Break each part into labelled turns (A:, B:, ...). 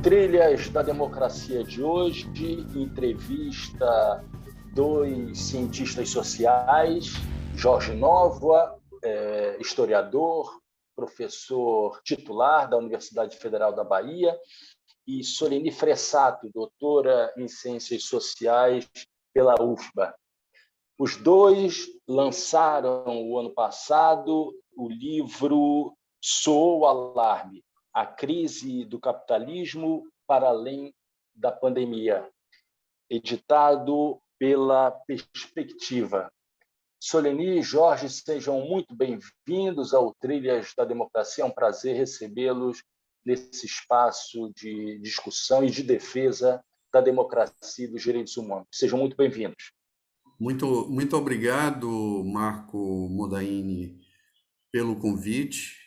A: Trilhas da Democracia de hoje entrevista dois cientistas sociais, Jorge Novoa, historiador, professor titular da Universidade Federal da Bahia, e Solenny Fressato, doutora em Ciências Sociais pela UFBA. Os dois lançaram, o ano passado, o livro Soou o Alarme, a crise do capitalismo para além da pandemia, editado pela Perspectiva. Solenny e Jorge, sejam muito bem-vindos ao Trilhas da Democracia. É um prazer recebê-los nesse espaço de discussão e de defesa da democracia e dos direitos humanos. Sejam muito bem-vindos.
B: Muito obrigado, Marco Modaini, pelo convite.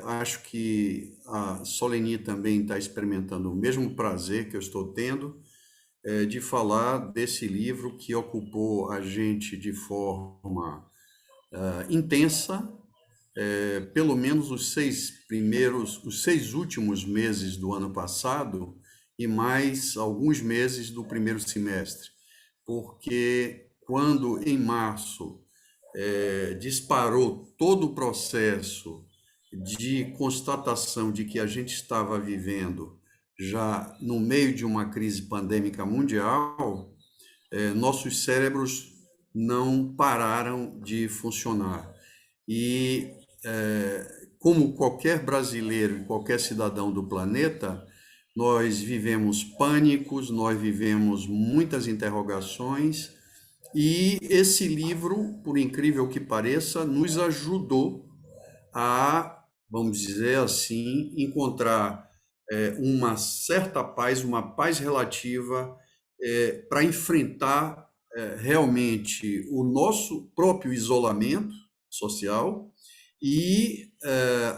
B: Acho que a Solenny também está experimentando o mesmo prazer que eu estou tendo de falar desse livro que ocupou a gente de forma intensa, pelo menos os seis últimos meses do ano passado e mais alguns meses do primeiro semestre, porque quando em março disparou todo o processo de constatação de que a gente estava vivendo já no meio de uma crise pandêmica mundial, nossos cérebros não pararam de funcionar. E, como qualquer brasileiro e qualquer cidadão do planeta, nós vivemos pânicos, nós vivemos muitas interrogações, e esse livro, por incrível que pareça, nos ajudou a, vamos dizer assim, encontrar uma certa paz, uma paz relativa para enfrentar realmente o nosso próprio isolamento social e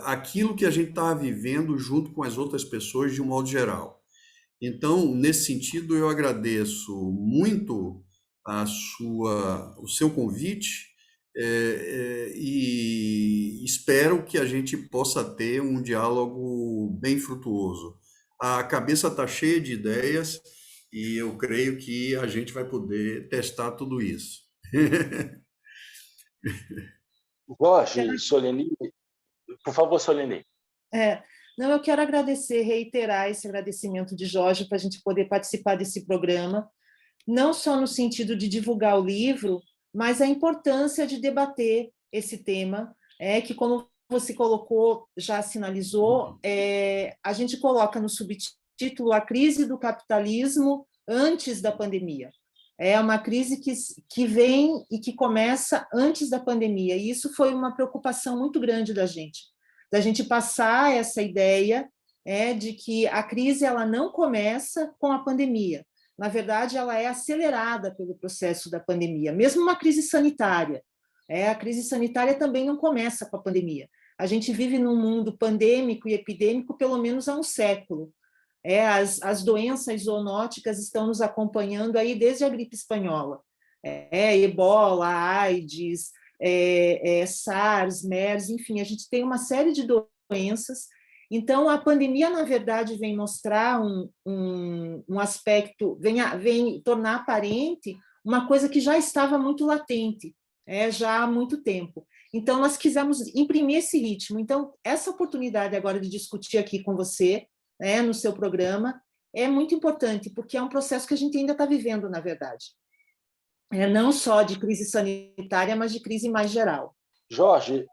B: aquilo que a gente estava vivendo junto com as outras pessoas de um modo geral. Então, nesse sentido, eu agradeço muito o seu convite e espero que a gente possa ter um diálogo bem frutuoso. A cabeça está cheia de ideias e eu creio que a gente vai poder testar tudo isso.
A: Jorge, Solenny, por favor, Solenny.
C: Não, eu quero reiterar esse agradecimento de Jorge para a gente poder participar desse programa, não só no sentido de divulgar o livro, mas a importância de debater esse tema, que, como você colocou, já sinalizou, a gente coloca no subtítulo a crise do capitalismo antes da pandemia. É uma crise que vem e que começa antes da pandemia, e isso foi uma preocupação muito grande da gente passar essa ideia de que a crise ela não começa com a pandemia. Na verdade, ela é acelerada pelo processo da pandemia, mesmo uma crise sanitária. A crise sanitária também não começa com a pandemia. A gente vive num mundo pandêmico e epidêmico pelo menos há um século. As doenças zoonóticas estão nos acompanhando aí desde a gripe espanhola. Ebola, AIDS, SARS, MERS, enfim, a gente tem uma série de doenças. Então, a pandemia, na verdade, vem mostrar um aspecto, vem tornar aparente uma coisa que já estava muito latente, já há muito tempo. Então, nós quisemos imprimir esse ritmo. Então, essa oportunidade agora de discutir aqui com você, no seu programa, é muito importante, porque é um processo que a gente ainda está vivendo, na verdade. Não só de crise sanitária, mas de crise mais geral.
A: Jorge,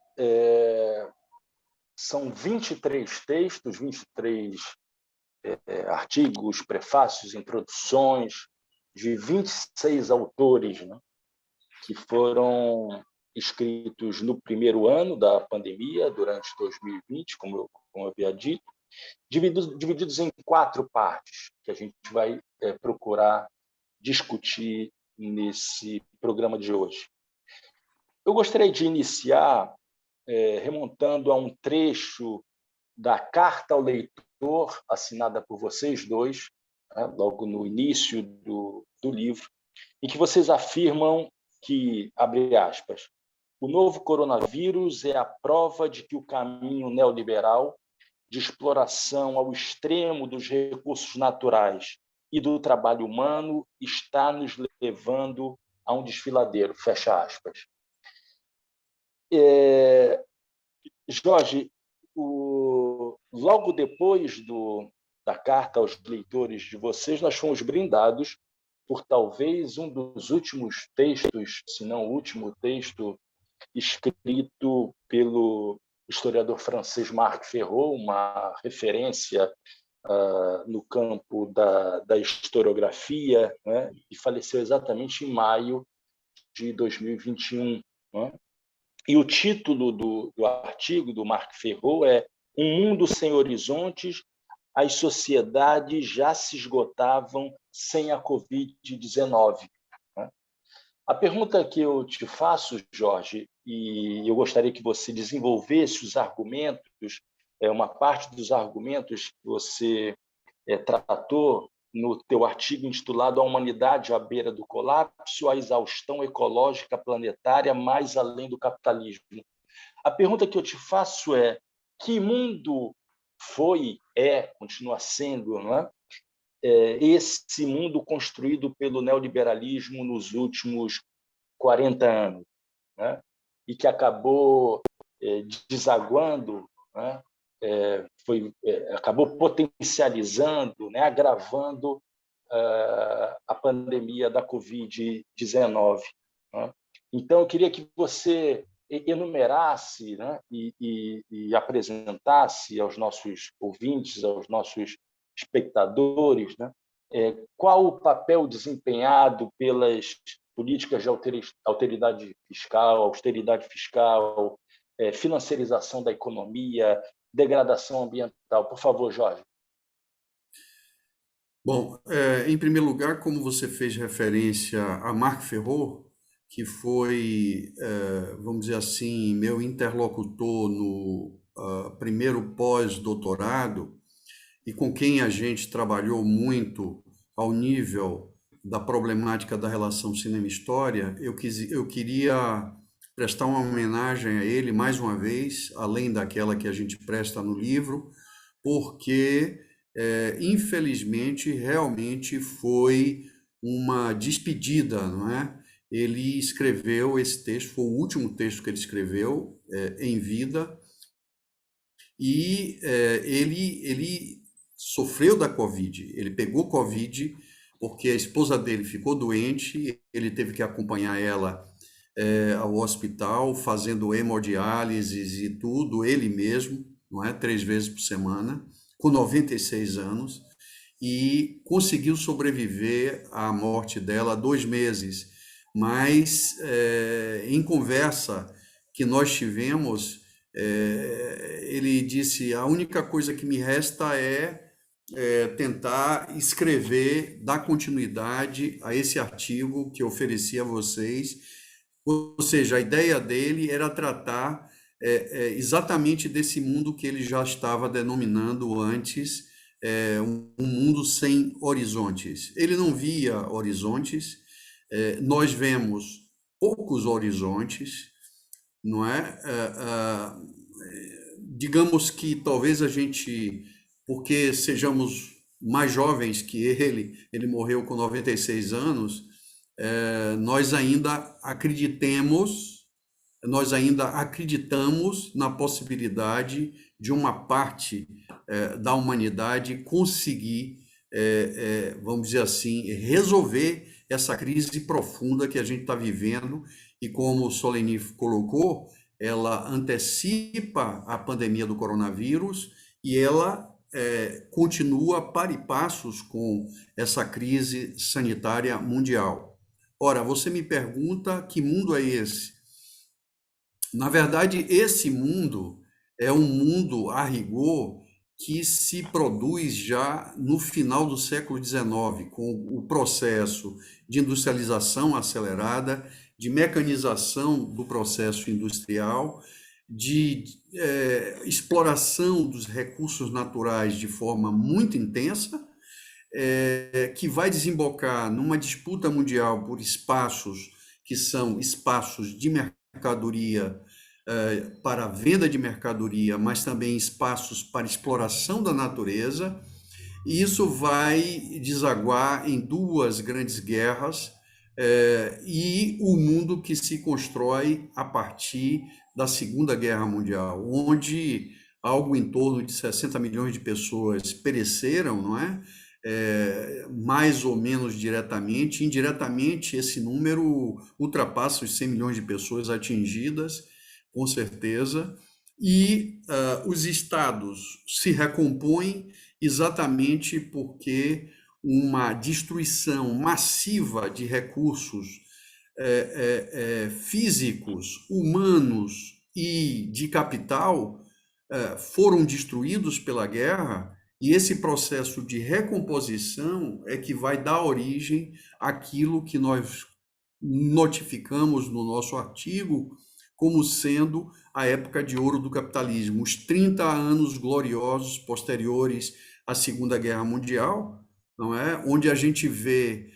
A: são 23 textos, 23 artigos, prefácios, introduções, de 26 autores, né, que foram escritos no primeiro ano da pandemia, durante 2020, como eu havia dito, divididos em 4 partes, que a gente vai procurar discutir nesse programa de hoje. Eu gostaria de iniciar remontando a um trecho da carta ao leitor, assinada por vocês dois, logo no início do livro, em que vocês afirmam que, abre aspas, o novo coronavírus é a prova de que o caminho neoliberal de exploração ao extremo dos recursos naturais e do trabalho humano está nos levando a um desfiladeiro, fecha aspas. Jorge, logo depois da carta aos leitores de vocês, nós fomos brindados por talvez um dos últimos textos, se não o último texto, escrito pelo historiador francês Marc Ferraud, uma referência no campo da historiografia, né, e faleceu exatamente em maio de 2021. Né? E o título do artigo do Marc Ferraud é Um Mundo Sem Horizontes, as sociedades já se esgotavam sem a Covid-19. A pergunta que eu te faço, Jorge, e eu gostaria que você desenvolvesse os argumentos, uma parte dos argumentos que você tratou no teu artigo intitulado A Humanidade à Beira do Colapso, a exaustão ecológica planetária mais além do capitalismo. A pergunta que eu te faço é: que mundo foi, continua sendo, não é? Esse mundo construído pelo neoliberalismo nos últimos 40 anos, né? E que acabou desaguando, né? Acabou potencializando, né? Agravando a pandemia da Covid-19. Né? Então, eu queria que você enumerasse, né? e apresentasse aos nossos ouvintes, aos nossos espectadores, né? Qual o papel desempenhado pelas políticas de austeridade fiscal, financiarização da economia, degradação ambiental. Por favor, Jorge.
B: Bom, em primeiro lugar, como você fez referência a Marc Ferraud, que foi, vamos dizer assim, meu interlocutor no primeiro pós-doutorado, e com quem a gente trabalhou muito ao nível da problemática da relação cinema-história, eu queria prestar uma homenagem a ele mais uma vez, além daquela que a gente presta no livro, porque, infelizmente, realmente foi uma despedida, não é? Ele escreveu esse texto, foi o último texto que ele escreveu em vida, e ele sofreu da Covid, ele pegou Covid porque a esposa dele ficou doente, ele teve que acompanhar ela ao hospital, fazendo hemodiálise e tudo, ele mesmo, não é? 3 vezes por semana, com 96 anos, e conseguiu sobreviver à morte dela 2 meses. Mas, em conversa que nós tivemos, ele disse: a única coisa que me resta é tentar escrever, dar continuidade a esse artigo que eu ofereci a vocês. Ou seja, a ideia dele era tratar exatamente desse mundo que ele já estava denominando antes, um mundo sem horizontes. Ele não via horizontes, nós vemos poucos horizontes, não é? Digamos que talvez a gente, porque sejamos mais jovens que ele morreu com 96 anos, nós ainda acreditamos na possibilidade de uma parte da humanidade conseguir, vamos dizer assim, resolver essa crise profunda que a gente está vivendo, e como o Soligny colocou, ela antecipa a pandemia do coronavírus e ela continua par e passos com essa crise sanitária mundial. Ora, você me pergunta que mundo é esse? Na verdade, esse mundo é um mundo, a rigor, que se produz já no final do século XIX, com o processo de industrialização acelerada, de mecanização do processo industrial, de exploração dos recursos naturais de forma muito intensa, que vai desembocar numa disputa mundial por espaços que são espaços de mercadoria para a venda de mercadoria, mas também espaços para exploração da natureza. E isso vai desaguar em duas grandes guerras, e o mundo que se constrói a partir da Segunda Guerra Mundial, onde algo em torno de 60 milhões de pessoas pereceram, não é? Mais ou menos diretamente. Indiretamente, esse número ultrapassa os 100 milhões de pessoas atingidas, com certeza, e os estados se recompõem exatamente porque uma destruição massiva de recursos físicos, humanos e de capital foram destruídos pela guerra, e esse processo de recomposição é que vai dar origem àquilo que nós notificamos no nosso artigo como sendo a época de ouro do capitalismo, os 30 anos gloriosos posteriores à Segunda Guerra Mundial, não é? Onde a gente vê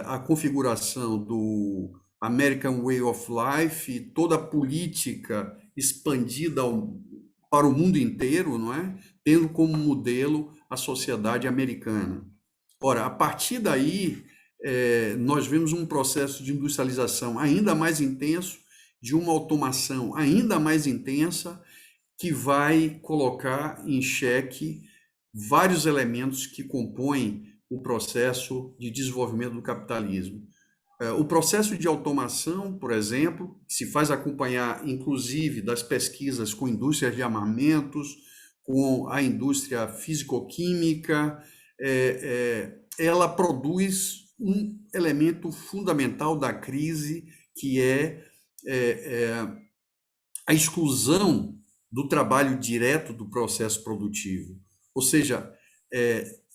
B: a configuração do American Way of Life, toda a política expandida para o mundo inteiro, não é? Tendo como modelo a sociedade americana. Ora, a partir daí, nós vemos um processo de industrialização ainda mais intenso, de uma automação ainda mais intensa, que vai colocar em xeque vários elementos que compõem o processo de desenvolvimento do capitalismo. O processo de automação, por exemplo, se faz acompanhar, inclusive, das pesquisas com indústrias de armamentos, com a indústria físico-química, ela produz um elemento fundamental da crise, que é a exclusão do trabalho direto do processo produtivo. Ou seja,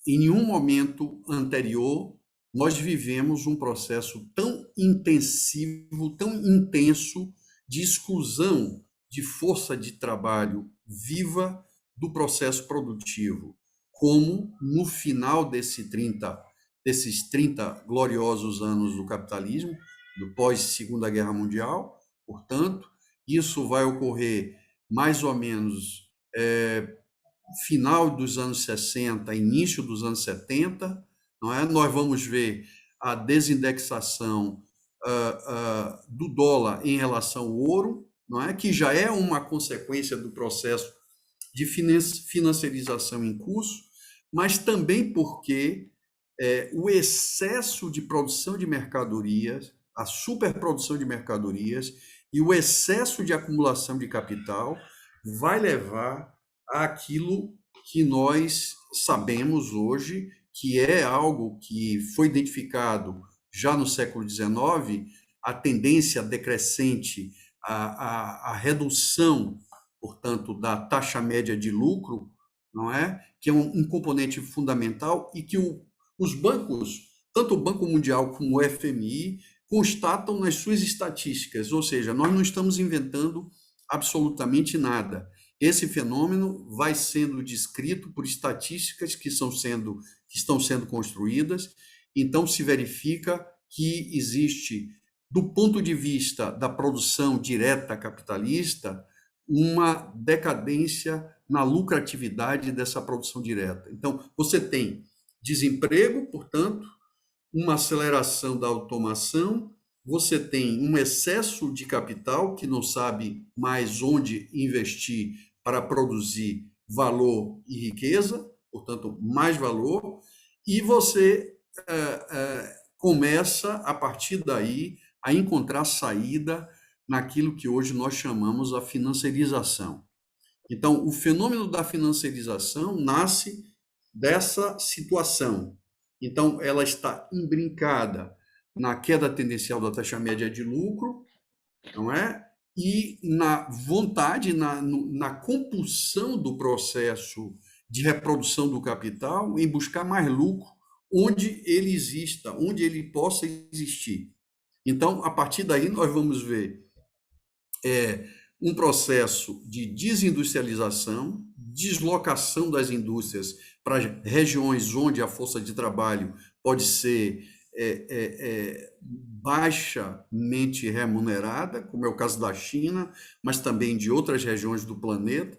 B: em nenhum momento anterior nós vivemos um processo tão intensivo, tão intenso de exclusão de força de trabalho viva do processo produtivo, como no final desses 30 gloriosos anos do capitalismo, do pós-Segunda Guerra Mundial. Portanto, isso vai ocorrer mais ou menos final dos anos 60, início dos anos 70, não é? Nós vamos ver a desindexação do dólar em relação ao ouro, não é? Que já é uma consequência do processo de financiarização em curso, mas também porque o excesso de produção de mercadorias, a superprodução de mercadorias e o excesso de acumulação de capital vai levar àquilo que nós sabemos hoje, que é algo que foi identificado já no século XIX, a tendência decrescente, a redução, portanto, da taxa média de lucro, não é? Que é um componente fundamental e que os bancos, tanto o Banco Mundial como o FMI, constatam nas suas estatísticas, ou seja, nós não estamos inventando absolutamente nada. Esse fenômeno vai sendo descrito por estatísticas que estão sendo construídas, então se verifica que existe, do ponto de vista da produção direta capitalista, uma decadência na lucratividade dessa produção direta. Então, você tem desemprego, portanto, uma aceleração da automação, você tem um excesso de capital que não sabe mais onde investir para produzir valor e riqueza, portanto, mais valor, e você começa, a partir daí, a encontrar saída naquilo que hoje nós chamamos a financiarização. Então, o fenômeno da financiarização nasce dessa situação. Então, ela está imbrincada na queda tendencial da taxa média de lucro, não é? E na vontade, na compulsão do processo de reprodução do capital em buscar mais lucro onde ele exista, onde ele possa existir. Então, a partir daí, nós vamos ver um processo de desindustrialização, deslocação das indústrias para regiões onde a força de trabalho pode ser baixamente remunerada, como é o caso da China, mas também de outras regiões do planeta,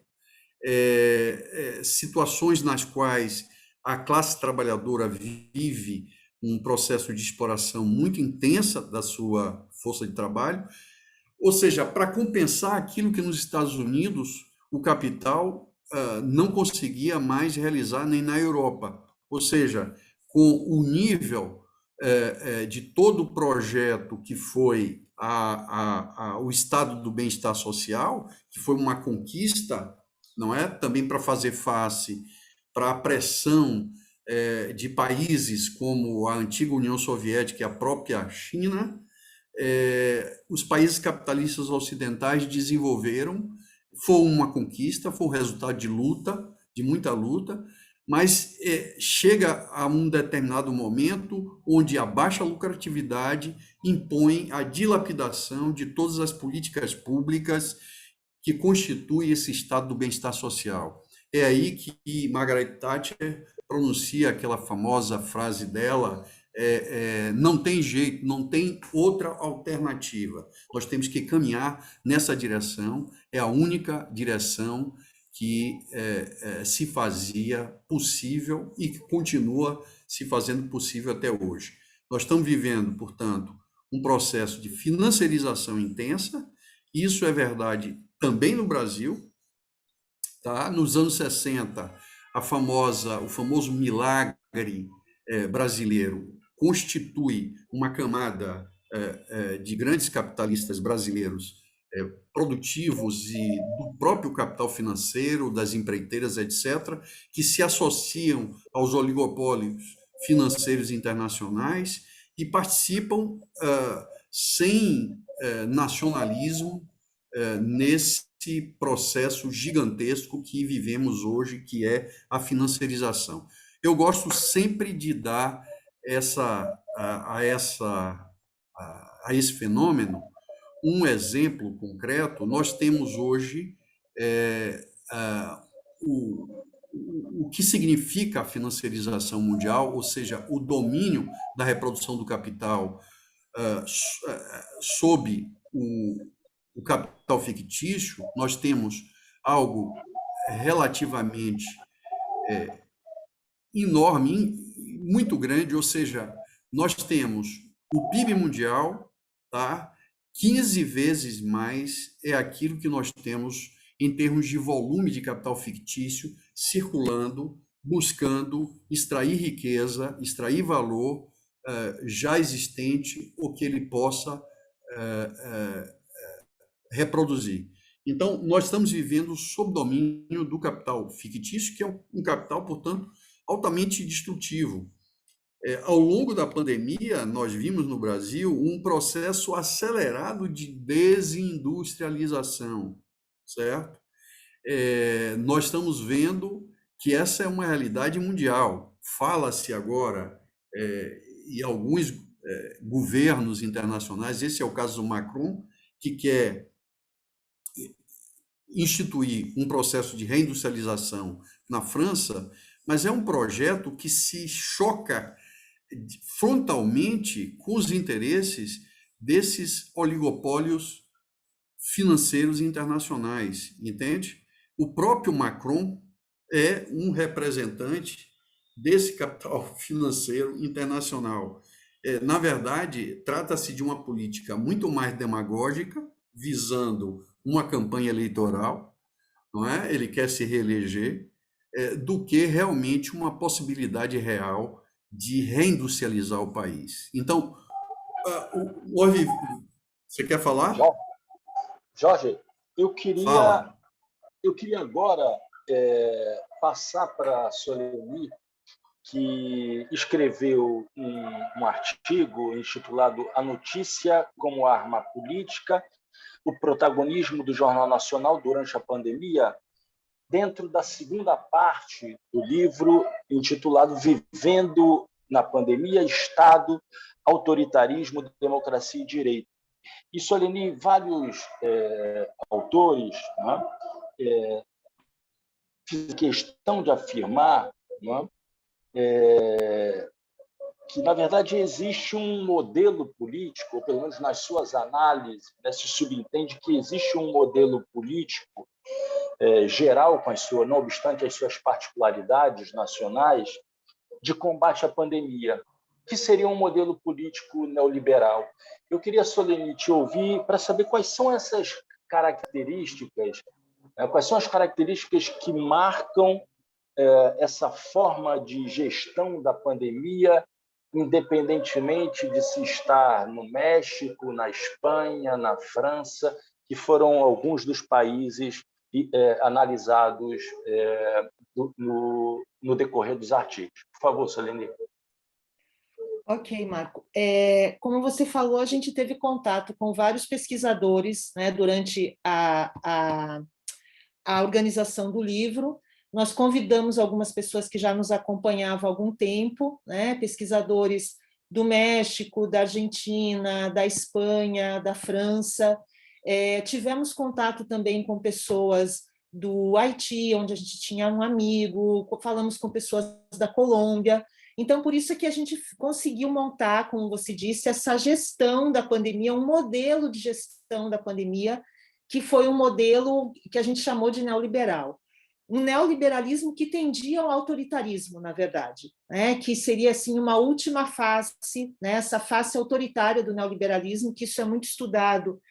B: situações nas quais a classe trabalhadora vive um processo de exploração muito intensa da sua força de trabalho, ou seja, para compensar aquilo que nos Estados Unidos o capital não conseguia mais realizar nem na Europa. Ou seja, com o nível de todo o projeto que foi o Estado do Bem-Estar Social, que foi uma conquista, não é? Também para fazer face para a pressão de países como a antiga União Soviética e a própria China, os países capitalistas ocidentais desenvolveram. Foi uma conquista, foi um resultado de luta, de muita luta, mas chega a um determinado momento onde a baixa lucratividade impõe a dilapidação de todas as políticas públicas que constituem esse estado do bem-estar social. É aí que Margaret Thatcher pronuncia aquela famosa frase dela: não tem jeito, não tem outra alternativa. Nós temos que caminhar nessa direção, é a única direção que se fazia possível e que continua se fazendo possível até hoje. Nós estamos vivendo, portanto, um processo de financiarização intensa. Isso é verdade também no Brasil. Tá? Nos anos 60, o famoso milagre brasileiro constitui uma camada de grandes capitalistas brasileiros produtivos e do próprio capital financeiro, das empreiteiras, etc., que se associam aos oligopólios financeiros internacionais e participam sem nacionalismo nesse processo gigantesco que vivemos hoje, que é a financiarização. Eu gosto sempre de dar a esse fenômeno um exemplo concreto. Nós temos hoje o que significa a financiarização mundial, ou seja, o domínio da reprodução do capital sob o capital fictício. Nós temos algo relativamente enorme, muito grande, ou seja, nós temos o PIB mundial, tá? 15 vezes mais é aquilo que nós temos em termos de volume de capital fictício circulando, buscando extrair riqueza, extrair valor já existente, ou que ele possa reproduzir. Então, nós estamos vivendo sob domínio do capital fictício, que é um capital, portanto, altamente destrutivo. Ao longo da pandemia, nós vimos no Brasil um processo acelerado de desindustrialização, certo? Nós estamos vendo que essa é uma realidade mundial. Fala-se agora, e alguns governos internacionais, esse é o caso do Macron, que quer instituir um processo de reindustrialização na França, mas é um projeto que se choca frontalmente com os interesses desses oligopólios financeiros internacionais, entende? O próprio Macron é um representante desse capital financeiro internacional. Na verdade, trata-se de uma política muito mais demagógica, visando uma campanha eleitoral, não é? Ele quer se reeleger, do que realmente uma possibilidade real de reindustrializar o país. Então, você quer falar?
A: Jorge, eu
B: Fala.
A: queria agora passar para a Soleoni, que escreveu um artigo intitulado A Notícia como Arma Política, o protagonismo do Jornal Nacional durante a pandemia, dentro da segunda parte do livro intitulado Vivendo na Pandemia, Estado, Autoritarismo, Democracia e Direito. E, Soleoni, vários autores fizeram questão de afirmar, que que, na verdade, existe um modelo político, ou pelo menos nas suas análises, né, se subentende que existe um modelo político geral, não obstante as suas particularidades nacionais, de combate à pandemia, que seria um modelo político neoliberal. Eu queria, Solenit, te ouvir para saber quais são essas características, quais são as características que marcam essa forma de gestão da pandemia, independentemente de se estar no México, na Espanha, na França, que foram alguns dos países analisados no decorrer dos artigos. Por favor, Solenit.
C: Ok, Marco. Como você falou, a gente teve contato com vários pesquisadores, né, durante a organização do livro. Nós convidamos algumas pessoas que já nos acompanhavam há algum tempo, né, pesquisadores do México, da Argentina, da Espanha, da França. Tivemos contato também com pessoas do Haiti, onde a gente tinha um amigo, falamos com pessoas da Colômbia. Então, por isso é que a gente conseguiu montar, como você disse, essa gestão da pandemia, um modelo de gestão da pandemia, que foi um modelo que a gente chamou de neoliberal. Um neoliberalismo que tendia ao autoritarismo, na verdade, né? Que seria assim uma última face, né? Essa face autoritária do neoliberalismo, que isso é muito estudado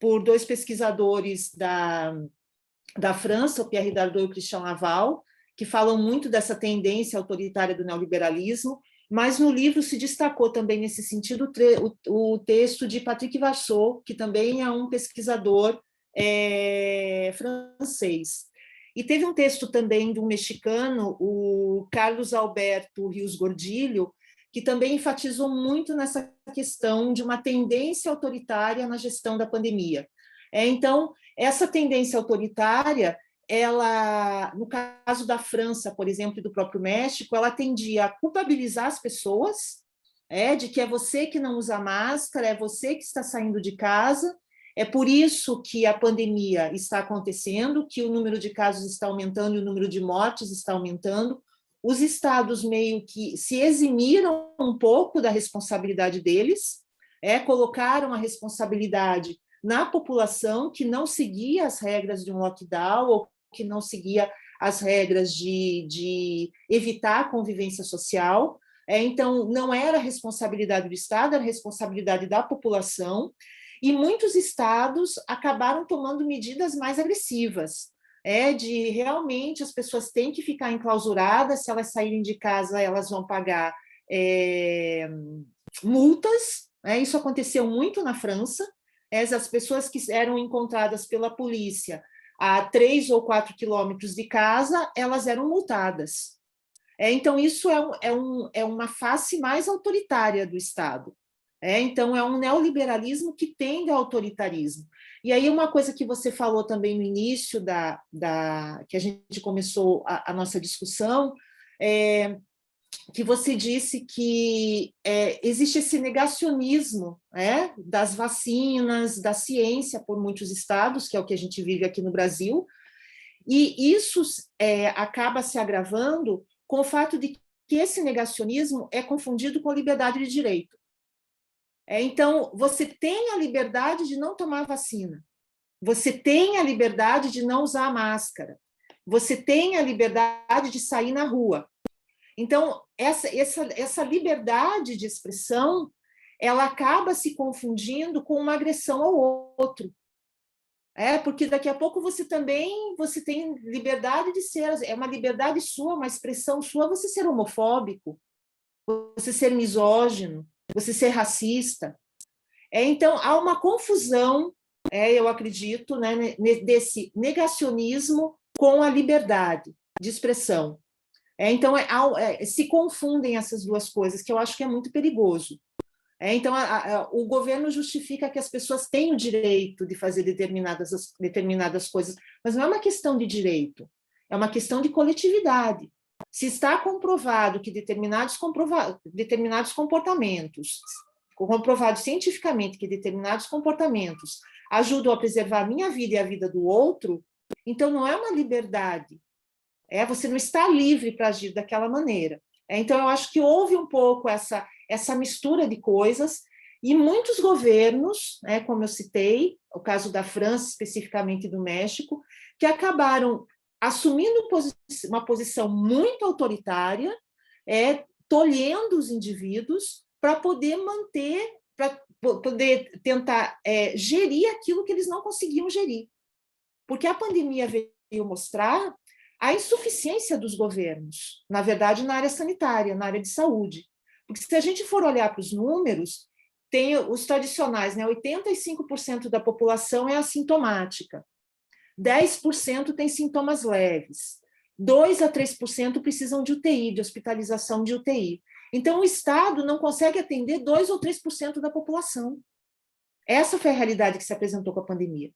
C: por dois pesquisadores da França, o Pierre Dardot e o Christian Laval, que falam muito dessa tendência autoritária do neoliberalismo, mas no livro se destacou também nesse sentido o texto de Patrick Vassot, que também é um pesquisador francês. E teve um texto também de um mexicano, o Carlos Alberto Rios Gordilho, que também enfatizou muito nessa questão de uma tendência autoritária na gestão da pandemia. Então, essa tendência autoritária, ela, no caso da França, por exemplo, e do próprio México, ela tendia a culpabilizar as pessoas, de que é você que não usa máscara, é você que está saindo de casa, é por isso que a pandemia está acontecendo, que o número de casos está aumentando e o número de mortes está aumentando. Os estados meio que se eximiram um pouco da responsabilidade deles, colocaram a responsabilidade na população que não seguia as regras de um lockdown ou que não seguia as regras de evitar a convivência social. Então, não era responsabilidade do Estado, era responsabilidade da população, e muitos estados acabaram tomando medidas mais agressivas, de realmente as pessoas têm que ficar enclausuradas, se elas saírem de casa, elas vão pagar multas, isso aconteceu muito na França, as pessoas que eram encontradas pela polícia a 3 ou 4 quilômetros de casa, elas eram multadas. Então, isso é uma face mais autoritária do Estado. Então, é um neoliberalismo que tende ao autoritarismo. E aí, uma coisa que você falou também no início que a gente começou a nossa discussão, que você disse que existe esse negacionismo das vacinas, da ciência por muitos estados, que é o que a gente vive aqui no Brasil, e isso acaba se agravando com o fato de que esse negacionismo é confundido com liberdade de direito. Então, você tem a liberdade de não tomar vacina, você tem a liberdade de não usar máscara, você tem a liberdade de sair na rua. Então, essa liberdade de expressão, ela acaba se confundindo com uma agressão ao outro. Porque daqui a pouco você tem liberdade de ser, é uma liberdade sua, uma expressão sua, você ser homofóbico, você ser misógino, você ser racista. Então, há uma confusão, eu acredito, desse negacionismo com a liberdade de expressão. Então, se confundem essas duas coisas, que eu acho que é muito perigoso. Então, o governo justifica que as pessoas têm o direito de fazer determinadas coisas, mas não é uma questão de direito, é uma questão de coletividade. Se está comprovado que determinados comportamentos, comprovado cientificamente que determinados comportamentos ajudam a preservar a minha vida e a vida do outro, então não é uma liberdade. Você não está livre para agir daquela maneira. Então, eu acho que houve um pouco essa essa mistura de coisas, e muitos governos, né, como eu citei, o caso da França, especificamente do México, que acabaram assumindo uma posição muito autoritária, tolhendo os indivíduos para poder manter, para poder tentar gerir aquilo que eles não conseguiam gerir. Porque a pandemia veio mostrar a insuficiência dos governos, na verdade, na área sanitária, na área de saúde. Porque se a gente for olhar para os números, tem os tradicionais, né? 85% da população é assintomática, 10% tem sintomas leves, 2 a 3% precisam de UTI, de hospitalização de UTI. Então, o Estado não consegue atender 2 ou 3% da população. Essa foi a realidade que se apresentou com a pandemia.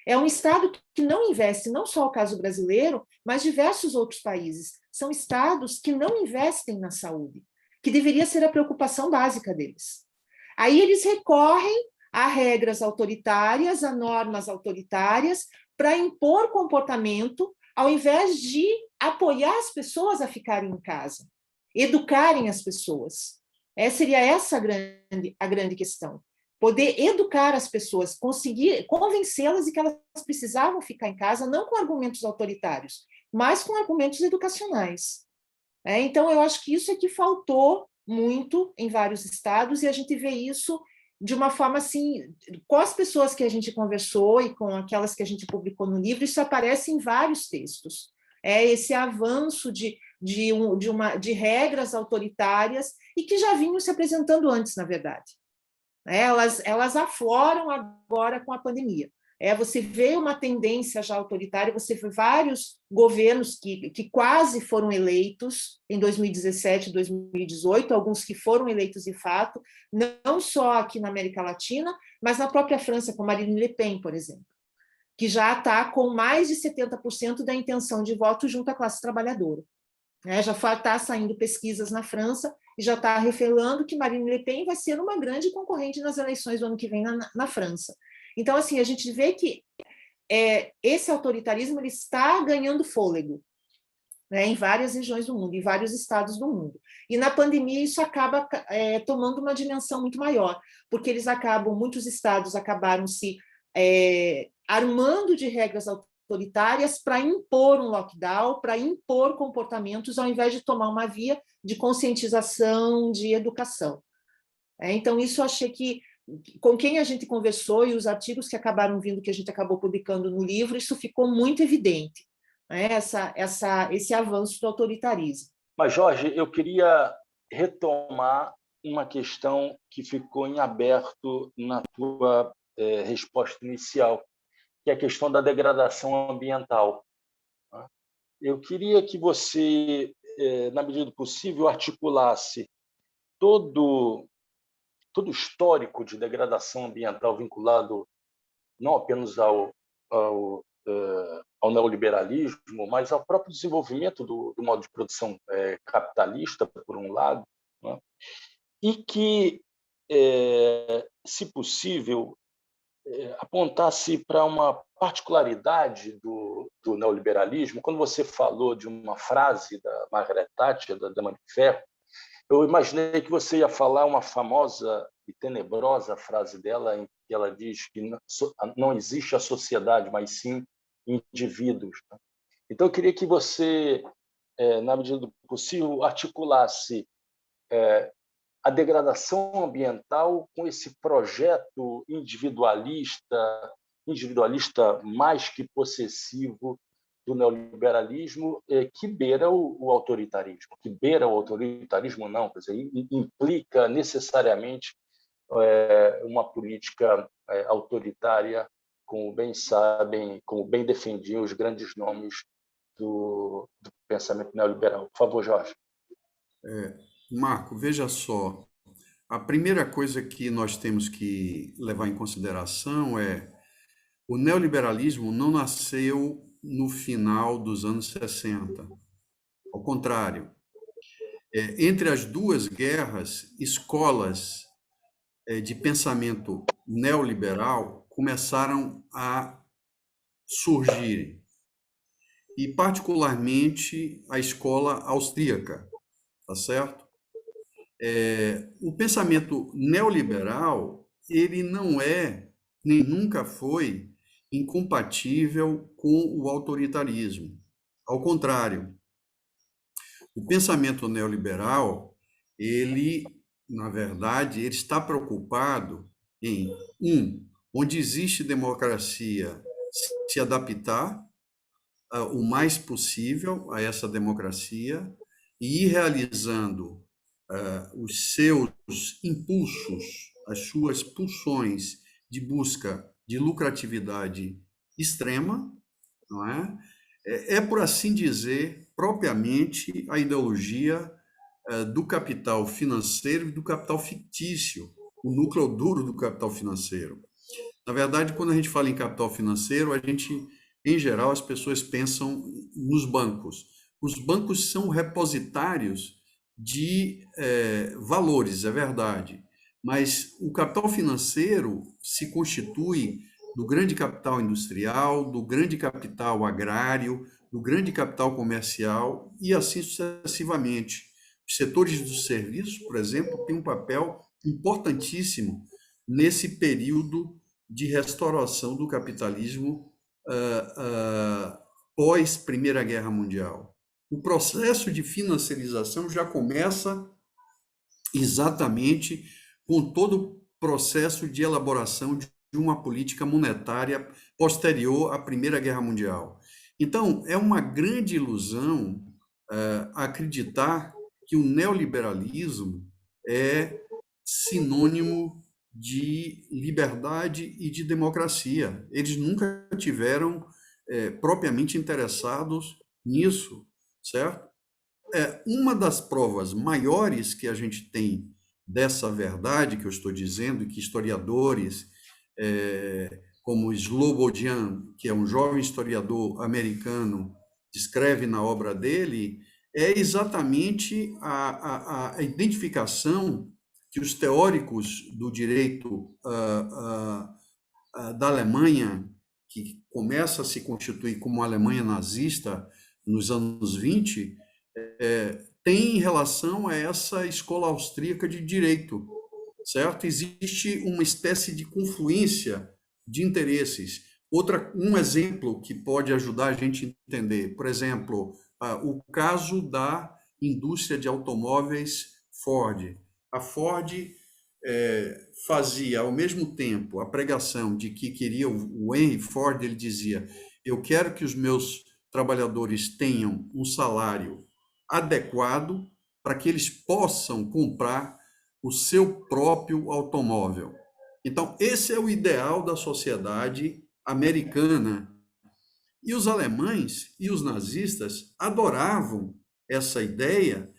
C: É um Estado que não investe, não só o caso brasileiro, mas diversos outros países. São Estados que não investem na saúde, que deveria ser a preocupação básica deles. Aí eles recorrem a regras autoritárias, a normas autoritárias, para impor comportamento, ao invés de apoiar as pessoas a ficarem em casa, educarem as pessoas. Seria essa a grande questão. Poder educar as pessoas, conseguir convencê-las de que elas precisavam ficar em casa, não com argumentos autoritários, mas com argumentos educacionais. Então, eu acho que isso é que faltou muito em vários estados, e a gente vê isso de uma forma assim, com as pessoas que a gente conversou e com aquelas que a gente publicou no livro, isso aparece em vários textos. Esse avanço de regras autoritárias e que já vinham se apresentando antes, na verdade. Elas afloram agora com a pandemia. Você vê uma tendência já autoritária, você vê vários governos que quase foram eleitos em 2017, 2018, alguns que foram eleitos de fato, não só aqui na América Latina, mas na própria França, com Marine Le Pen, por exemplo, que já está com mais de 70% da intenção de voto junto à classe trabalhadora. Já está saindo pesquisas na França e já está revelando que Marine Le Pen vai ser uma grande concorrente nas eleições do ano que vem na França. Então, assim, a gente vê que esse autoritarismo ele está ganhando fôlego, né, em várias regiões do mundo, em vários estados do mundo. E na pandemia isso acaba tomando uma dimensão muito maior, porque muitos estados acabaram se armando de regras autoritárias para impor um lockdown, para impor comportamentos, ao invés de tomar uma via de conscientização, de educação. Então, isso eu achei que, com quem a gente conversou e os artigos que acabaram vindo, que a gente acabou publicando no livro, isso ficou muito evidente, né? Esse avanço do autoritarismo.
A: Mas, Jorge, eu queria retomar uma questão que ficou em aberto na tua resposta inicial, que é a questão da degradação ambiental. Eu queria que você, na medida do possível, articulasse todo o histórico de degradação ambiental vinculado não apenas ao neoliberalismo, mas ao próprio desenvolvimento do modo de produção capitalista, por um lado, né? E que, se possível, apontasse para uma particularidade do neoliberalismo. Quando você falou de uma frase da Margaret Thatcher, da Dama de Ferro, eu imaginei que você ia falar uma famosa e tenebrosa frase dela, em que ela diz que não existe a sociedade, mas sim indivíduos. Então, eu queria que você, na medida do possível, articulasse a degradação ambiental com esse projeto individualista mais que possessivo do neoliberalismo, que beira o autoritarismo. Que beira o autoritarismo, não, quer dizer, implica necessariamente uma política autoritária, como bem sabem, como bem defendiam os grandes nomes do pensamento neoliberal. Por favor, Jorge.
B: Marco, veja só, a primeira coisa que nós temos que levar em consideração é o neoliberalismo não nasceu no final dos anos 60. Ao contrário, entre as duas guerras, escolas de pensamento neoliberal começaram a surgir, e particularmente a escola austríaca, tá certo? O pensamento neoliberal, ele não é, nem nunca foi, incompatível com o autoritarismo. Ao contrário, o pensamento neoliberal, ele, na verdade, ele está preocupado em, onde existe democracia, se adaptar o mais possível a essa democracia e ir realizando os seus impulsos, as suas pulsões de busca de lucratividade extrema, não é? Por assim dizer, propriamente a ideologia do capital financeiro e do capital fictício, o núcleo duro do capital financeiro. Na verdade, quando a gente fala em capital financeiro, em geral, as pessoas pensam nos bancos. Os bancos são repositários de valores, é verdade, mas o capital financeiro se constitui do grande capital industrial, do grande capital agrário, do grande capital comercial e assim sucessivamente. Os setores dos serviços, por exemplo, têm um papel importantíssimo nesse período de restauração do capitalismo pós Primeira Guerra Mundial. O processo de financiarização já começa exatamente com todo o processo de elaboração de uma política monetária posterior à Primeira Guerra Mundial. Então, é uma grande ilusão acreditar que o neoliberalismo é sinônimo de liberdade e de democracia. Eles nunca tiveram propriamente interessados nisso, certo? Uma das provas maiores que a gente tem dessa verdade que eu estou dizendo, e que historiadores como Slobodian, que é um jovem historiador americano, descreve na obra dele, é exatamente a identificação que os teóricos do direito da Alemanha, que começa a se constituir como a Alemanha nazista nos anos 20, tem em relação a essa escola austríaca de direito, certo? Existe uma espécie de confluência de interesses. Um exemplo que pode ajudar a gente a entender, por exemplo, o caso da indústria de automóveis Ford. A Ford fazia, ao mesmo tempo, a pregação de que queria, o Henry Ford, ele dizia, eu quero que os meus trabalhadores tenham um salário adequado para que eles possam comprar o seu próprio automóvel. Então, esse é o ideal da sociedade americana. E os alemães e os nazistas adoravam essa ideia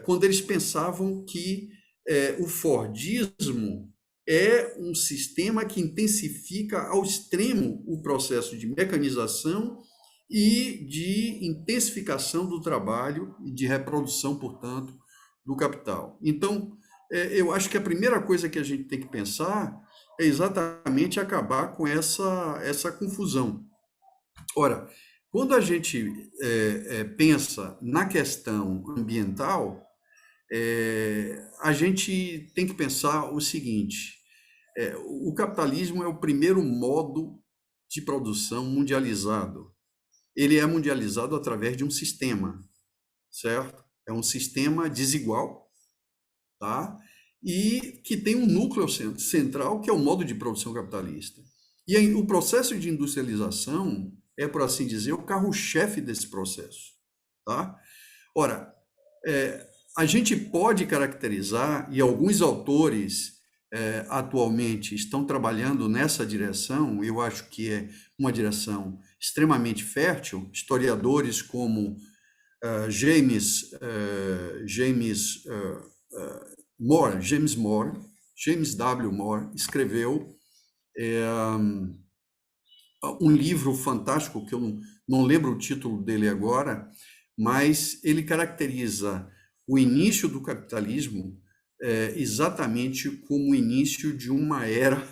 B: quando eles pensavam que o Fordismo é um sistema que intensifica ao extremo o processo de mecanização e de intensificação do trabalho e de reprodução, portanto, do capital. Então, eu acho que a primeira coisa que a gente tem que pensar é exatamente acabar com essa confusão. Ora, quando a gente pensa na questão ambiental, a gente tem que pensar o seguinte: o capitalismo é o primeiro modo de produção mundializado. Ele é mundializado através de um sistema, certo? É um sistema desigual, tá? E que tem um núcleo central, que é o modo de produção capitalista. E aí, o processo de industrialização é, por assim dizer, o carro-chefe desse processo, tá? Ora, a gente pode caracterizar, e alguns autores atualmente estão trabalhando nessa direção, eu acho que é uma direção extremamente fértil, historiadores como James W. Moore, escreveu um livro fantástico, que eu não lembro o título dele agora, mas ele caracteriza o início do capitalismo exatamente como o início de uma era,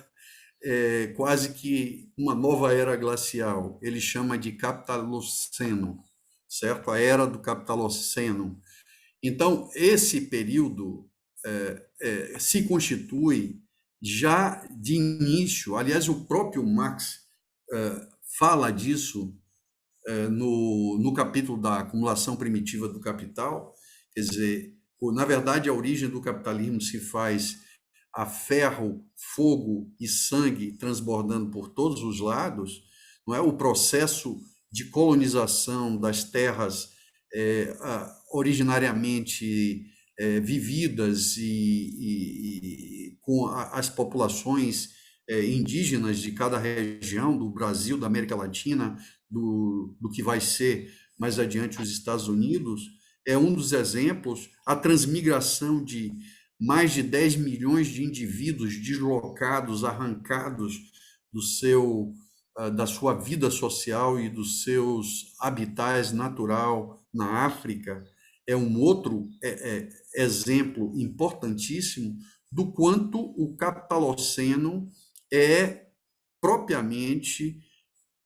B: quase que uma nova era glacial. Ele chama de capitaloceno, certo? A era do capitaloceno. Então, esse período se constitui já de início. Aliás, o próprio Marx fala disso no capítulo da acumulação primitiva do capital. Quer dizer, na verdade, a origem do capitalismo se faz a ferro, fogo e sangue transbordando por todos os lados, não é? O processo de colonização das terras originariamente vividas e com as populações indígenas de cada região, do Brasil, da América Latina, do que vai ser mais adiante os Estados Unidos, é um dos exemplos. A transmigração de mais de 10 milhões de indivíduos deslocados, arrancados da sua vida social e dos seus habitats natural na África, é um outro exemplo importantíssimo do quanto o capitaloceno é propriamente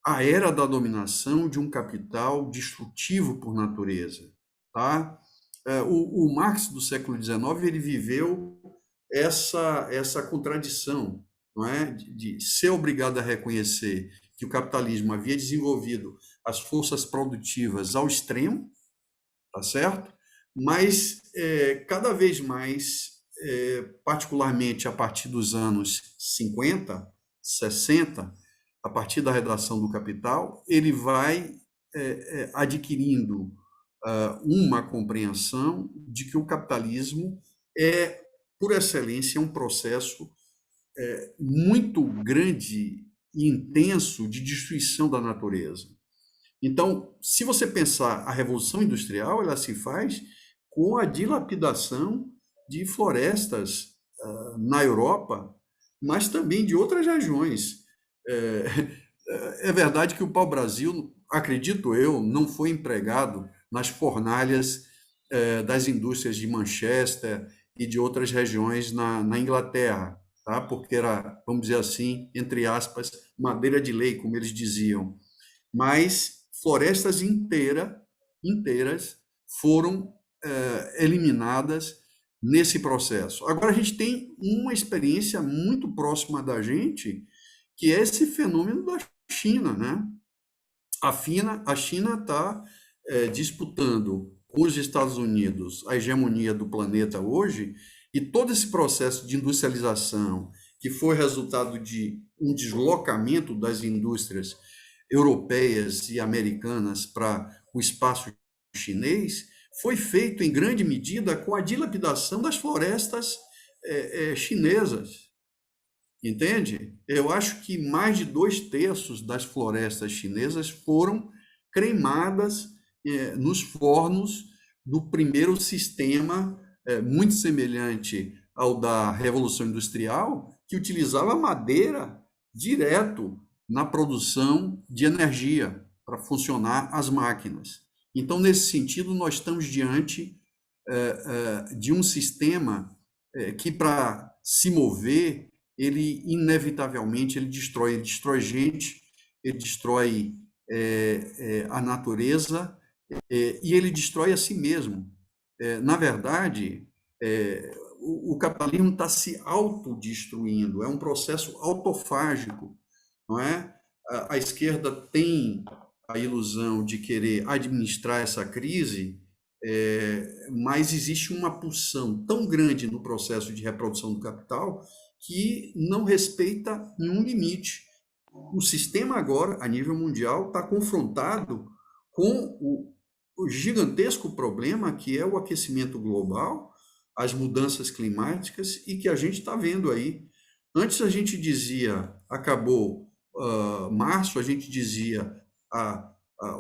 B: a era da dominação de um capital destrutivo por natureza, tá? O Marx do século XIX ele viveu essa contradição, não é? De ser obrigado a reconhecer que o capitalismo havia desenvolvido as forças produtivas ao extremo, tá certo? Mas cada vez mais, particularmente a partir dos anos 50, 60, a partir da redação do Capital, ele vai adquirindo uma compreensão de que o capitalismo por excelência, um processo muito grande e intenso de destruição da natureza. Então, se você pensar a Revolução Industrial, ela se faz com a dilapidação de florestas na Europa, mas também de outras regiões. É verdade que o pau-brasil, acredito eu, não foi empregado nas fornalhas das indústrias de Manchester e de outras regiões na Inglaterra, tá? Porque era, vamos dizer assim, entre aspas, madeira de lei, como eles diziam. Mas florestas inteiras foram eliminadas nesse processo. Agora, a gente tem uma experiência muito próxima da gente, que é esse fenômeno da China, né? A China está disputando com os Estados Unidos a hegemonia do planeta hoje, e todo esse processo de industrialização, que foi resultado de um deslocamento das indústrias europeias e americanas para o espaço chinês, foi feito em grande medida com a dilapidação das florestas chinesas. Entende? Eu acho que mais de 2/3 das florestas chinesas foram cremadas nos fornos do primeiro sistema, muito semelhante ao da Revolução Industrial, que utilizava madeira direto na produção de energia para funcionar as máquinas. Então, nesse sentido, nós estamos diante de um sistema que, para se mover, ele inevitavelmente ele destrói gente, ele destrói a natureza e ele destrói a si mesmo. Na verdade, o capitalismo está se autodestruindo, é um processo autofágico, não é? A esquerda tem a ilusão de querer administrar essa crise, mas existe uma pulsão tão grande no processo de reprodução do capital que não respeita nenhum limite. O sistema agora, a nível mundial, está confrontado com o gigantesco problema que é o aquecimento global, as mudanças climáticas, e que a gente está vendo aí. Antes a gente dizia, acabou março, a gente dizia,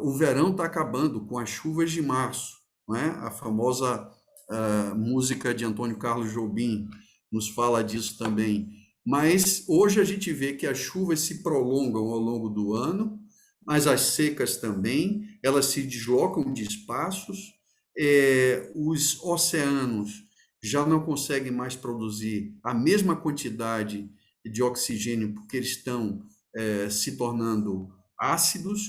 B: o verão está acabando com as chuvas de março, não é? A famosa música de Antônio Carlos Jobim nos fala disso também. Mas hoje a gente vê que as chuvas se prolongam ao longo do ano, mas as secas também, elas se deslocam de espaços, os oceanos já não conseguem mais produzir a mesma quantidade de oxigênio, porque eles estão se tornando ácidos,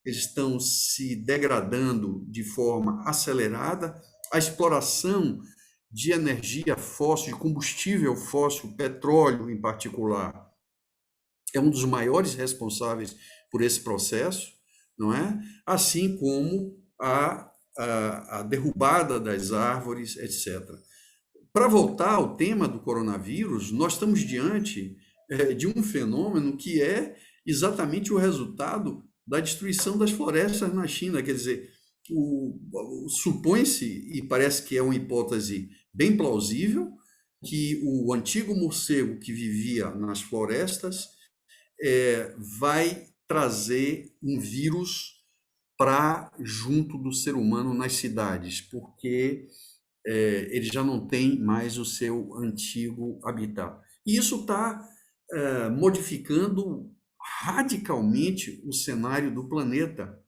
B: eles estão se degradando de forma acelerada, a exploração de energia fóssil, de combustível fóssil, petróleo em particular, é um dos maiores responsáveis por esse processo, não é? Assim como a derrubada das árvores, etc. Para voltar ao tema do coronavírus, nós estamos diante de um fenômeno que é exatamente o resultado da destruição das florestas na China. Quer dizer, supõe-se, e parece que é uma hipótese bem plausível, que o antigo morcego que vivia nas florestas vai trazer um vírus para junto do ser humano nas cidades, porque ele já não tem mais o seu antigo habitat. E isso está modificando radicalmente o cenário do planeta,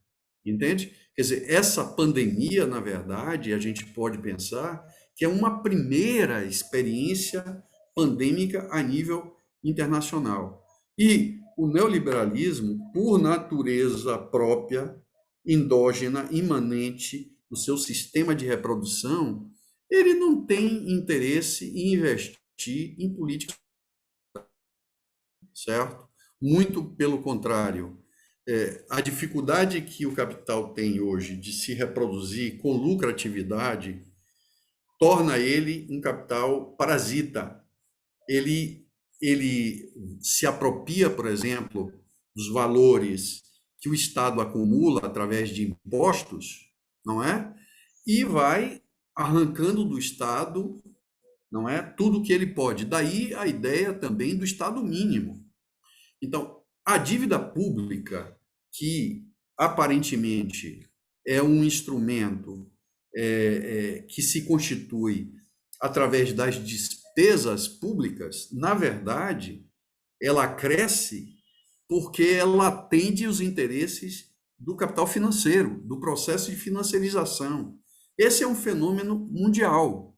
B: entende? Quer dizer, essa pandemia, na verdade, a gente pode pensar que é uma primeira experiência pandêmica a nível internacional. E o neoliberalismo, por natureza própria, endógena, imanente no seu sistema de reprodução, ele não tem interesse em investir em política, certo? Muito pelo contrário. A dificuldade que o capital tem hoje de se reproduzir com lucratividade torna ele um capital parasita. Ele se apropria, por exemplo, dos valores que o Estado acumula através de impostos, não é? E vai arrancando do Estado, não é? Tudo que ele pode. Daí a ideia também do Estado mínimo. Então, a dívida pública, que aparentemente é um instrumento que se constitui através das despesas públicas, na verdade, ela cresce porque ela atende os interesses do capital financeiro, do processo de financiarização. Esse é um fenômeno mundial,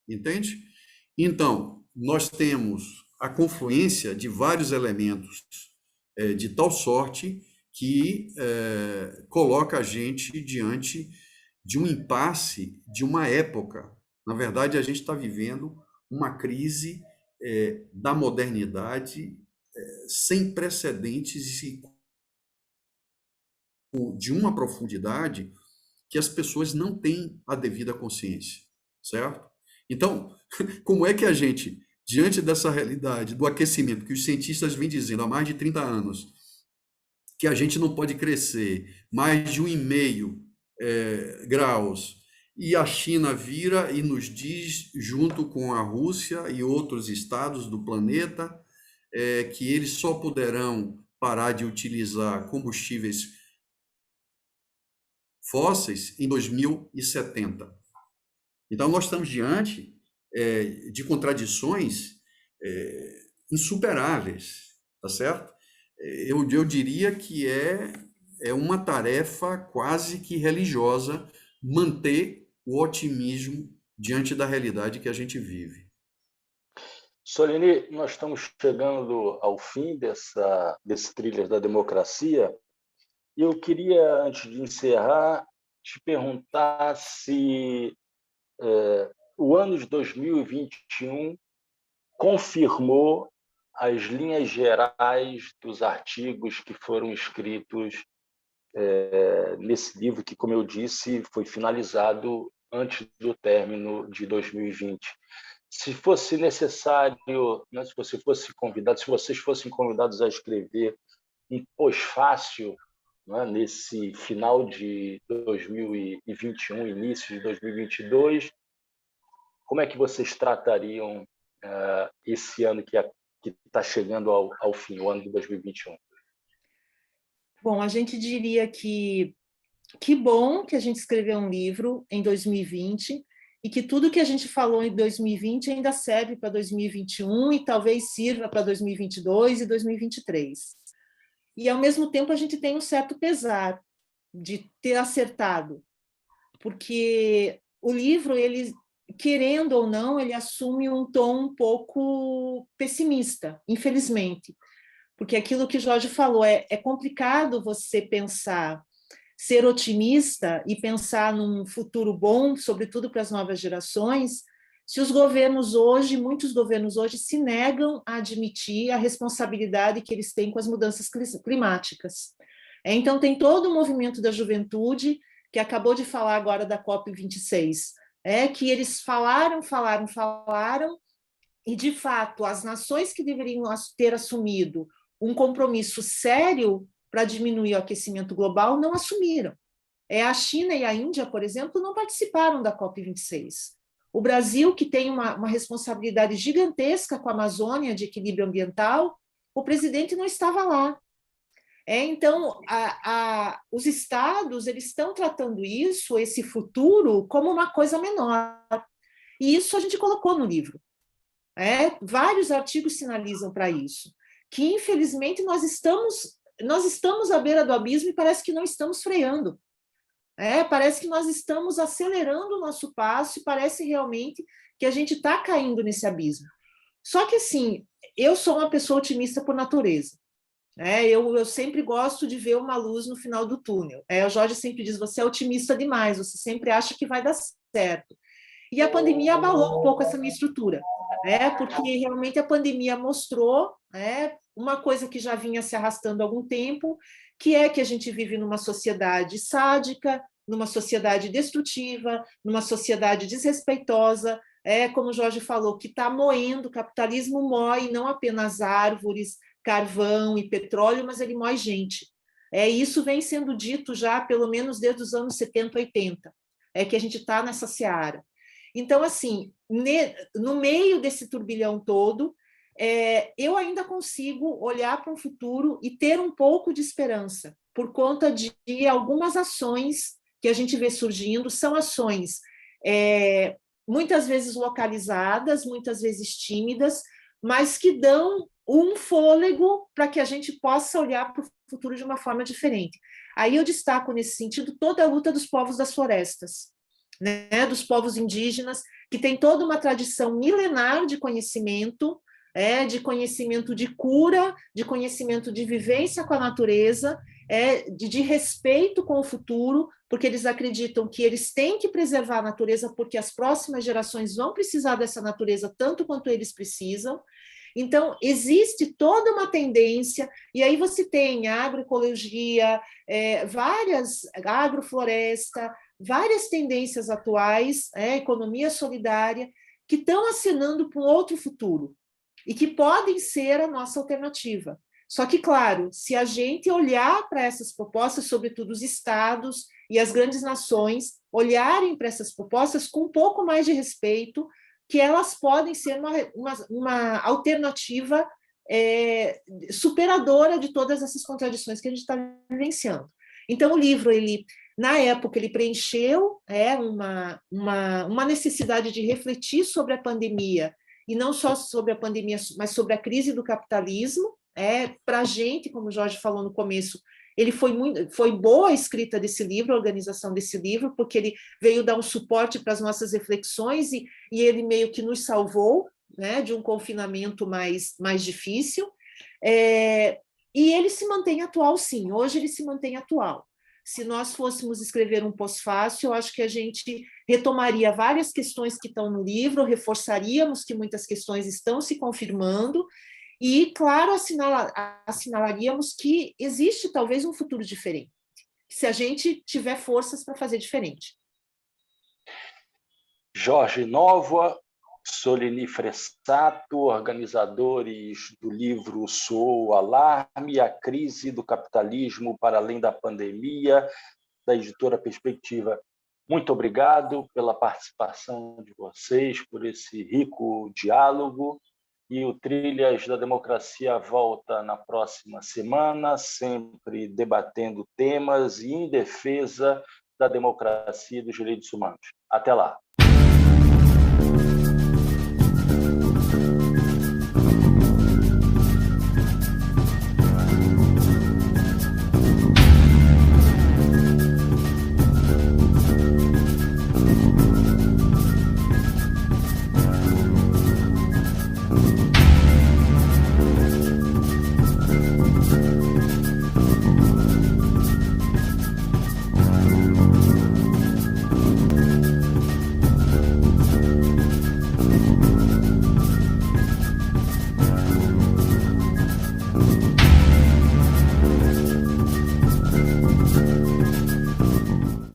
B: entende? Então, nós temos a confluência de vários elementos de tal sorte que coloca a gente diante de um impasse de uma época. Na verdade, a gente está vivendo uma crise da modernidade sem precedentes e de uma profundidade que as pessoas não têm a devida consciência, certo? Então, como é que a gente, diante dessa realidade do aquecimento que os cientistas vêm dizendo há mais de 30 anos, que a gente não pode crescer mais de 1,5 graus, e a China vira e nos diz, junto com a Rússia e outros estados do planeta, que eles só poderão parar de utilizar combustíveis fósseis em 2070. Então, nós estamos diante de contradições insuperáveis, tá certo? Eu diria que é uma tarefa quase que religiosa manter o otimismo diante da realidade que a gente vive.
A: Soline, nós estamos chegando ao fim desse thriller da democracia, e eu queria, antes de encerrar, te perguntar se o ano de 2021 confirmou as linhas gerais dos artigos que foram escritos nesse livro que, como eu disse, foi finalizado antes do término de 2020. Se fosse necessário, né, se você fosse convidado, se vocês fossem convidados a escrever um pós-fácil, né, nesse final de 2021, início de 2022, como é que vocês tratariam esse ano que está chegando ao fim, o ano de 2021?
C: Bom, a gente diria que bom que a gente escreveu um livro em 2020 e que tudo que a gente falou em 2020 ainda serve para 2021 e talvez sirva para 2022 e 2023. E, ao mesmo tempo, a gente tem um certo pesar de ter acertado, porque o livro, ele, querendo ou não, ele assume um tom um pouco pessimista, infelizmente, porque aquilo que o Jorge falou, é complicado você pensar, ser otimista e pensar num futuro bom, sobretudo para as novas gerações, se os governos hoje, muitos governos hoje, se negam a admitir a responsabilidade que eles têm com as mudanças climáticas. Então, tem todo o movimento da juventude, que acabou de falar agora da COP26, que eles falaram, e, de fato, as nações que deveriam ter assumido um compromisso sério para diminuir o aquecimento global não assumiram. A China e a Índia, por exemplo, não participaram da COP26. O Brasil, que tem uma responsabilidade gigantesca com a Amazônia de equilíbrio ambiental, o presidente não estava lá. Então, os estados eles estão tratando isso, esse futuro, como uma coisa menor. E isso a gente colocou no livro. Vários artigos sinalizam para isso, que, infelizmente, nós estamos à beira do abismo e parece que não estamos freando. Parece que nós estamos acelerando o nosso passo e parece realmente que a gente está caindo nesse abismo. Só que, assim, eu sou uma pessoa otimista por natureza. Eu sempre gosto de ver uma luz no final do túnel. O Jorge sempre diz, você é otimista demais, você sempre acha que vai dar certo. E a pandemia abalou um pouco essa minha estrutura, porque realmente a pandemia mostrou uma coisa que já vinha se arrastando há algum tempo, que é que a gente vive numa sociedade sádica, numa sociedade destrutiva, numa sociedade desrespeitosa, como o Jorge falou, que está moendo, o capitalismo moe não apenas árvores, carvão e petróleo, mas ele moe gente. Isso vem sendo dito já, pelo menos desde os anos 70, 80, que a gente está nessa seara. Então, assim, no meio desse turbilhão todo, eu ainda consigo olhar para um futuro e ter um pouco de esperança, por conta de algumas ações que a gente vê surgindo, são ações muitas vezes localizadas, muitas vezes tímidas, mas que dão um fôlego para que a gente possa olhar para o futuro de uma forma diferente. Aí eu destaco, nesse sentido, toda a luta dos povos das florestas, dos povos indígenas, que tem toda uma tradição milenar de conhecimento de cura, de conhecimento de vivência com a natureza, de respeito com o futuro, porque eles acreditam que eles têm que preservar a natureza, porque as próximas gerações vão precisar dessa natureza tanto quanto eles precisam. Então, existe toda uma tendência, e aí você tem agroecologia, agrofloresta, várias tendências atuais, economia solidária, que estão acenando para um outro futuro, e que podem ser a nossa alternativa. Só que, claro, se a gente olhar para essas propostas, sobretudo os estados e as grandes nações, olharem para essas propostas com um pouco mais de respeito, que elas podem ser uma alternativa superadora de todas essas contradições que a gente está vivenciando. Então, o livro, na época, ele preencheu uma necessidade de refletir sobre a pandemia, e não só sobre a pandemia, mas sobre a crise do capitalismo. Para a gente, como o Jorge falou no começo, foi boa a escrita desse livro, a organização desse livro, porque ele veio dar um suporte para as nossas reflexões e ele meio que nos salvou de um confinamento mais difícil. E ele se mantém atual, sim, hoje ele se mantém atual. Se nós fôssemos escrever um pós-fácil, eu acho que a gente retomaria várias questões que estão no livro, reforçaríamos que muitas questões estão se confirmando e, claro, assinalaríamos que existe talvez um futuro diferente, se a gente tiver forças para fazer diferente.
A: Jorge Novoa, Solenir Fressato, organizadores do livro Soou o Alarme, a crise do capitalismo para além da pandemia, da editora Perspectiva. Muito obrigado pela participação de vocês, por esse rico diálogo. E o Trilhas da Democracia volta na próxima semana, sempre debatendo temas e em defesa da democracia e dos direitos humanos. Até lá.